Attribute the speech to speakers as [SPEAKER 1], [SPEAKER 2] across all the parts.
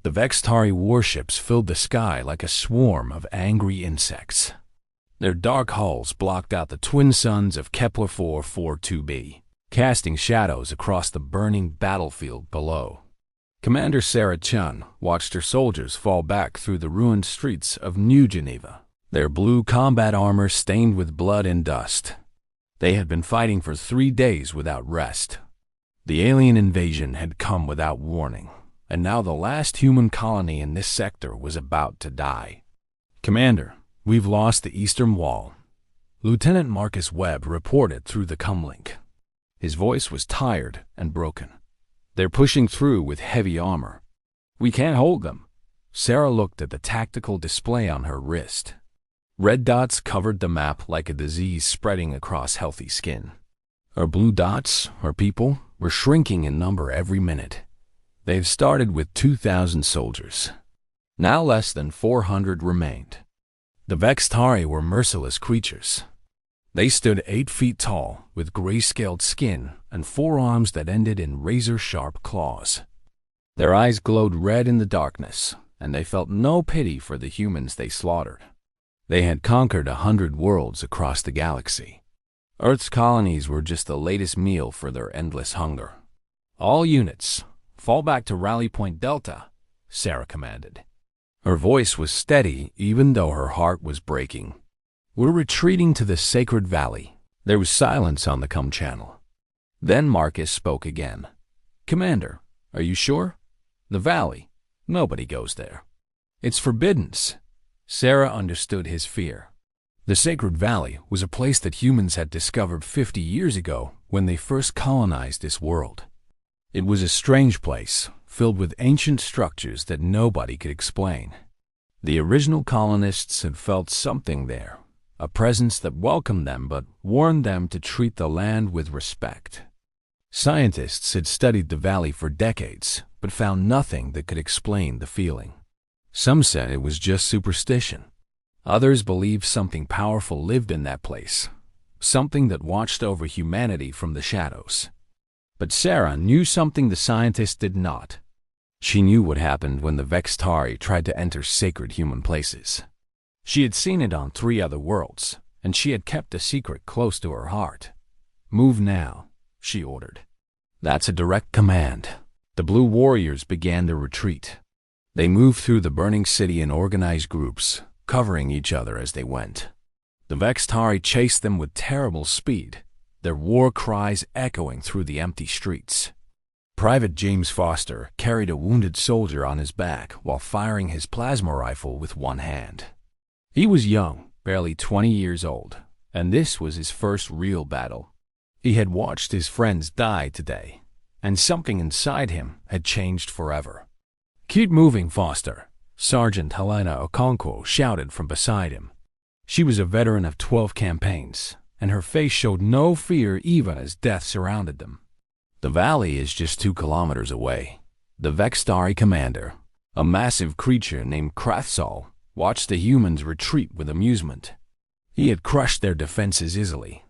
[SPEAKER 1] The Vextari warships filled the sky like a swarm of angry insects. Their dark hulls blocked out the twin suns of Kepler 442b, casting shadows across the burning battlefield below. Commander Sarah Chun watched her soldiers fall back through the ruined streets of New Geneva, their blue combat armor stained with blood and dust. They had been fighting for 3 days without rest. The alien invasion had come without warning, and now the last human colony in this sector was about to die. "Commander, we've lost the eastern wall," Lieutenant Marcus Webb reported through the comlink. His voice was tired and broken. "They're pushing through with heavy armor. We can't hold them." Sarah looked at the tactical display on her wrist. Red dots covered the map like a disease spreading across healthy skin. Our blue dots, our people, were shrinking in number every minute. They've started with 2,000 soldiers. Now less than 400 remained. The Vextari were merciless creatures. They stood 8 feet tall, with gray-scaled skin and forearms that ended in razor-sharp claws. Their eyes glowed red in the darkness, and they felt no pity for the humans they slaughtered. They had conquered 100 worlds across the galaxy. Earth's colonies were just the latest meal for their endless hunger. "All units, fall back to Rally Point Delta," Sarah commanded. Her voice was steady even though her heart was breaking. "We're retreating to the Sacred Valley." There was silence on the comm channel. Then Marcus spoke again. "Commander, are you sure? The valley, nobody goes there. It's forbidden." Sarah understood his fear. The Sacred Valley was a place that humans had discovered 50 years ago when they first colonized this world. It was a strange place, filled with ancient structures that nobody could explain. The original colonists had felt something there, a presence that welcomed them but warned them to treat the land with respect. Scientists had studied the valley for decades, but found nothing that could explain the feeling. Some said it was just superstition. Others believed something powerful lived in that place, something that watched over humanity from the shadows. But Sarah knew something the scientists did not. She knew what happened when the Vextari tried to enter sacred human places. She had seen it on 3 other worlds, and she had kept the secret close to her heart. "Move now," she ordered. That's a direct command. The Blue Warriors began their retreat. They moved through the burning city in organized groups, covering each other as they went. The Vextari chased them with terrible speed, their war cries echoing through the empty streets. Private James Foster carried a wounded soldier on his back while firing his plasma rifle with one hand. He was young, barely 20 years old, and this was his first real battle. He had watched his friends die today, and something inside him had changed forever. "Keep moving, Foster," Sergeant Helena Okonkwo shouted from beside him. She was a veteran of 12 campaigns, and her face showed no fear even as death surrounded them. "The valley is just 2 kilometers away." The Vextari commander, a massive creature named Krathsol, watched the humans retreat with amusement. He had crushed their defenses easily,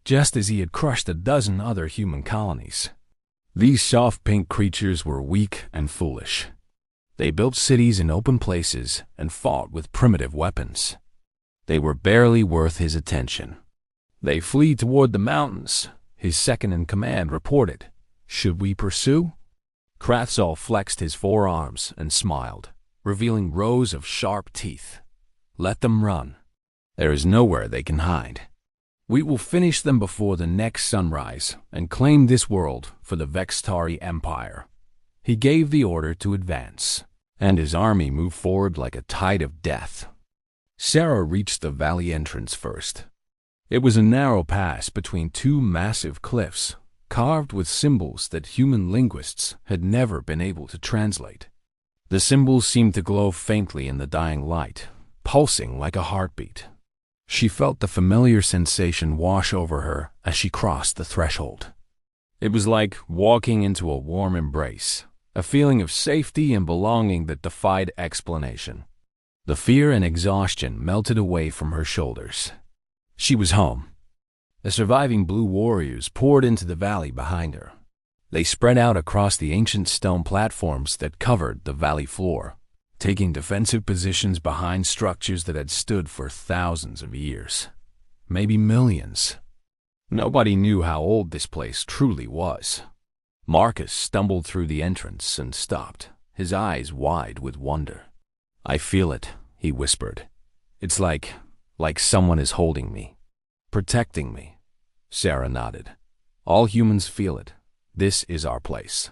[SPEAKER 1] just as he had crushed a dozen other human colonies. These soft pink creatures were weak and foolish. They built cities in open places and fought with primitive weapons. They were barely worth his attention. "They flee toward the mountains," his second-in-command reported. "Should we pursue?" Krathsol flexed his forearms and smiled, revealing rows of sharp teeth. "Let them run. There is nowhere they can hide. We will finish them before the next sunrise and claim this world for the Vextari Empire." He gave the order to advance, and his army moved forward like a tide of death. Sarah reached the valley entrance first. It was a narrow pass between 2 massive cliffs, carved with symbols that human linguists had never been able to translate. The symbols seemed to glow faintly in the dying light, pulsing like a heartbeat. She felt the familiar sensation wash over her as she crossed the threshold. It was like walking into a warm embrace, a feeling of safety and belonging that defied explanation. The fear and exhaustion melted away from her shoulders. She was home. The surviving Blue Warriors poured into the valley behind her. They spread out across the ancient stone platforms that covered the valley floor, taking defensive positions behind structures that had stood for thousands of years, maybe millions. Nobody knew how old this place truly was. Marcus stumbled through the entrance and stopped, his eyes wide with wonder. "I feel it," he whispered. "It's like someone is holding me, protecting me." Sarah nodded. "All humans feel it. This is our place.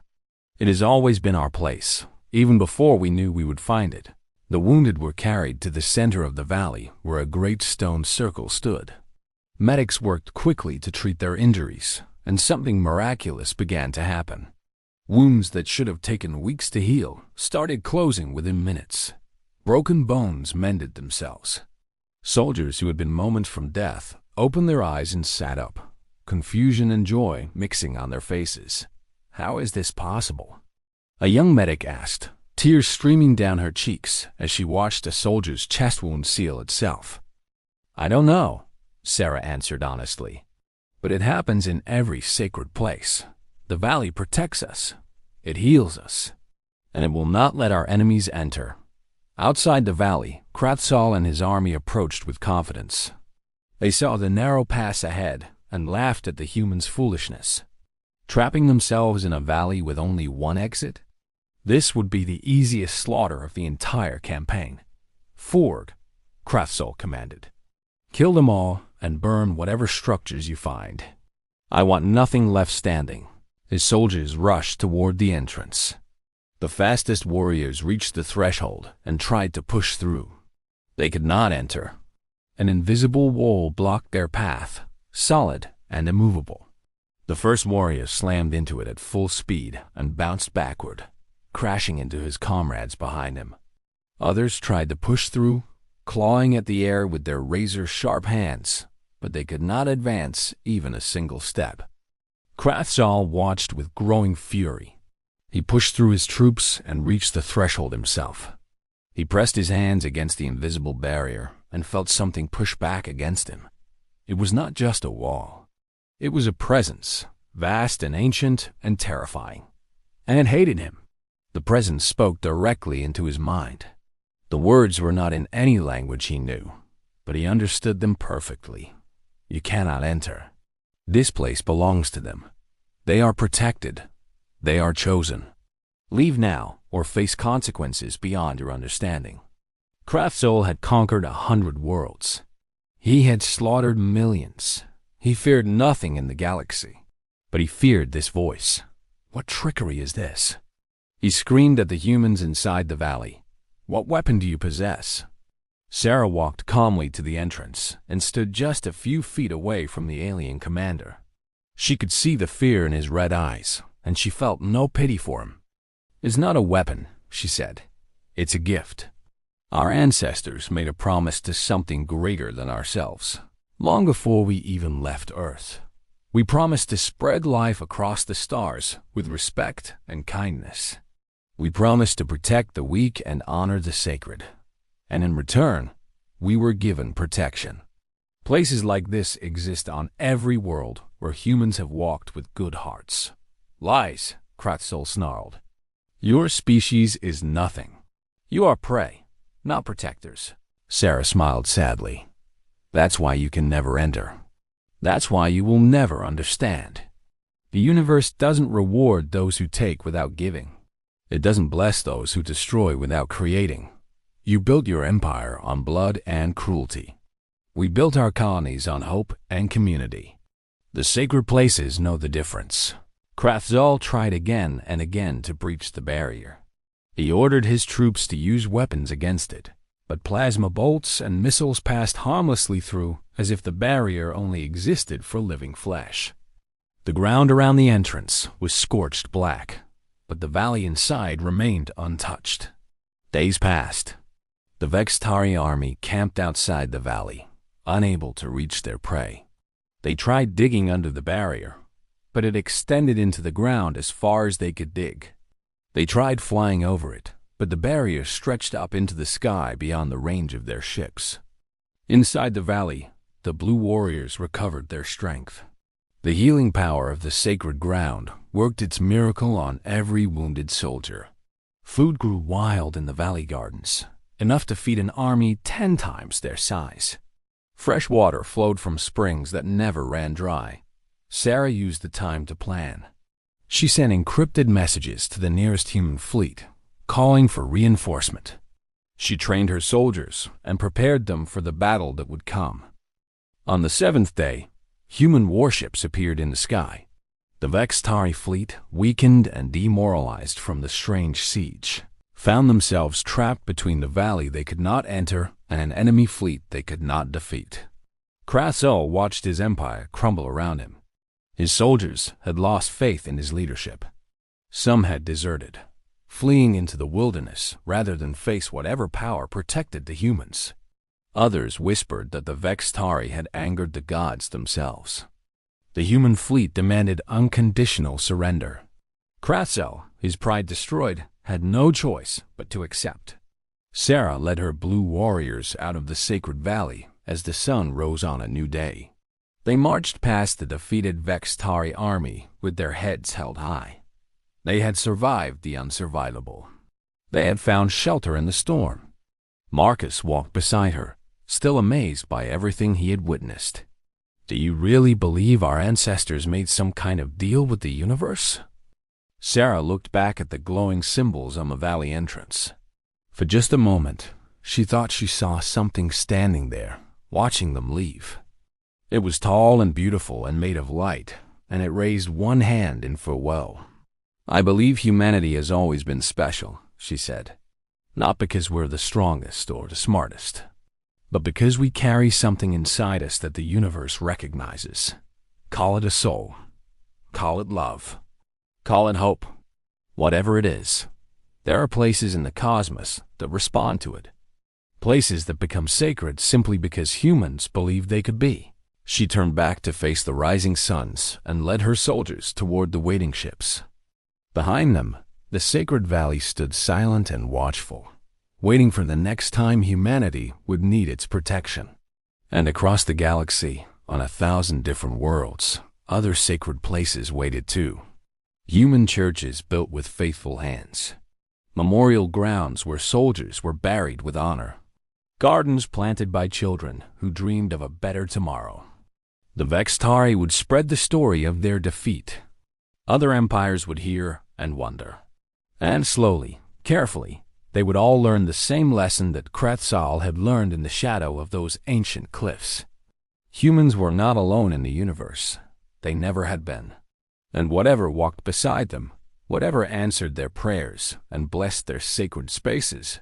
[SPEAKER 1] It has always been our place, even before we knew we would find it." The wounded were carried to the center of the valley where a great stone circle stood. Medics worked quickly to treat their injuries, and something miraculous began to happen. Wounds that should have taken weeks to heal started closing within minutes. Broken bones mended themselves. Soldiers who had been moments from death opened their eyes and sat up, confusion and joy mixing on their faces. "How is this possible?" A young medic asked, tears streaming down her cheeks as she watched a soldier's chest wound seal itself. "I don't know," Sarah answered honestly. "But it happens in every sacred place. The valley protects us. It heals us. And it will not let our enemies enter." Outside the valley, Krathsal and his army approached with confidence. They saw the narrow pass ahead and laughed at the humans' foolishness. Trapping themselves in a valley with only one exit? This would be the easiest slaughter of the entire campaign. "Forward," Krathsal commanded. "Kill them all and burn whatever structures you find. I want nothing left standing." His soldiers rushed toward the entrance. The fastest warriors reached the threshold and tried to push through. They could not enter. An invisible wall blocked their path, solid and immovable. The first warrior slammed into it at full speed and bounced backward, crashing into his comrades behind him. Others tried to push through, clawing at the air with their razor-sharp hands, but they could not advance even a single step. Krathsal watched with growing fury. He pushed through his troops and reached the threshold himself. He pressed his hands against the invisible barrier and felt something push back against him. It was not just a wall. It was a presence, vast and ancient and terrifying. And it hated him. The presence spoke directly into his mind. The words were not in any language he knew, but he understood them perfectly. "You cannot enter. This place belongs to them. They are protected. They are chosen. Leave now or face consequences beyond your understanding." Krathsal had conquered 100 worlds. He had slaughtered millions. He feared nothing in the galaxy, but he feared this voice. What trickery is this? He screamed at the humans inside the valley. "What weapon do you possess?" Sarah walked calmly to the entrance and stood just a few feet away from the alien commander. She could see the fear in his red eyes, and she felt no pity for him. "It's not a weapon," she said. "It's a gift. Our ancestors made a promise to something greater than ourselves, long before we even left Earth. We promised to spread life across the stars with respect and kindness. We promised to protect the weak and honor the sacred. And in return, we were given protection. Places like this exist on every world where humans have walked with good hearts." "Lies," Krathsal snarled. "Your species is nothing. You are prey, not protectors." Sarah smiled sadly. "That's why you can never enter. That's why you will never understand. The universe doesn't reward those who take without giving. It doesn't bless those who destroy without creating. You built your empire on blood and cruelty. We built our colonies on hope and community. The sacred places know the difference." Krathsal tried again and again to breach the barrier. He ordered his troops to use weapons against it, but plasma bolts and missiles passed harmlessly through as if the barrier only existed for living flesh. The ground around the entrance was scorched black, but the valley inside remained untouched. Days passed. The Vextari army camped outside the valley, unable to reach their prey. They tried digging under the barrier, but it extended into the ground as far as they could dig. They tried flying over it, but the barrier stretched up into the sky beyond the range of their ships. Inside the valley, the Blue Warriors recovered their strength. The healing power of the sacred ground worked its miracle on every wounded soldier. Food grew wild in the valley gardens, enough to feed an army 10 times their size. Fresh water flowed from springs that never ran dry. Sarah used the time to plan. She sent encrypted messages to the nearest human fleet, calling for reinforcement. She trained her soldiers and prepared them for the battle that would come. On the 7th day, human warships appeared in the sky. The Vextari fleet, weakened and demoralized from the strange siege, found themselves trapped between the valley they could not enter and an enemy fleet they could not defeat. Krasul watched his empire crumble around him. His soldiers had lost faith in his leadership. Some had deserted, fleeing into the wilderness rather than face whatever power protected the humans. Others whispered that the Vextari had angered the gods themselves. The human fleet demanded unconditional surrender. Krasul, his pride destroyed, had no choice but to accept. Sarah led her blue warriors out of the sacred valley as the sun rose on a new day. They marched past the defeated Vextari army with their heads held high. They had survived the unsurvivable. They had found shelter in the storm. Marcus walked beside her, still amazed by everything he had witnessed. "Do you really believe our ancestors made some kind of deal with the universe?" Sarah looked back at the glowing symbols on the valley entrance. For just a moment, she thought she saw something standing there, watching them leave. It was tall and beautiful and made of light, and it raised one hand in farewell. "I believe humanity has always been special," she said. "Not because we're the strongest or the smartest, but because we carry something inside us that the universe recognizes. Call it a soul. Call it love. Call it hope. Whatever it is, there are places in the cosmos that respond to it. Places that become sacred simply because humans believed they could be." She turned back to face the rising suns and led her soldiers toward the waiting ships. Behind them, the sacred valley stood silent and watchful, waiting for the next time humanity would need its protection. And across the galaxy, on 1,000 different worlds, other sacred places waited too. Human churches built with faithful hands. Memorial grounds where soldiers were buried with honor. Gardens planted by children who dreamed of a better tomorrow. The Vextari would spread the story of their defeat. Other empires would hear and wonder. And slowly, carefully, they would all learn the same lesson that Krasul had learned in the shadow of those ancient cliffs. Humans were not alone in the universe. They never had been. And whatever walked beside them, whatever answered their prayers and blessed their sacred spaces,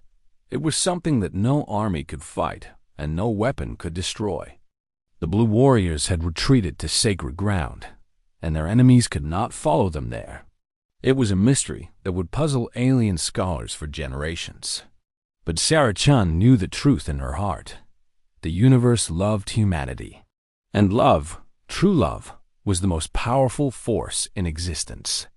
[SPEAKER 1] it was something that no army could fight and no weapon could destroy. The Blue Warriors had retreated to sacred ground, and their enemies could not follow them there. It was a mystery that would puzzle alien scholars for generations. But Sarah Chun knew the truth in her heart. The universe loved humanity. And love, true love, was the most powerful force in existence.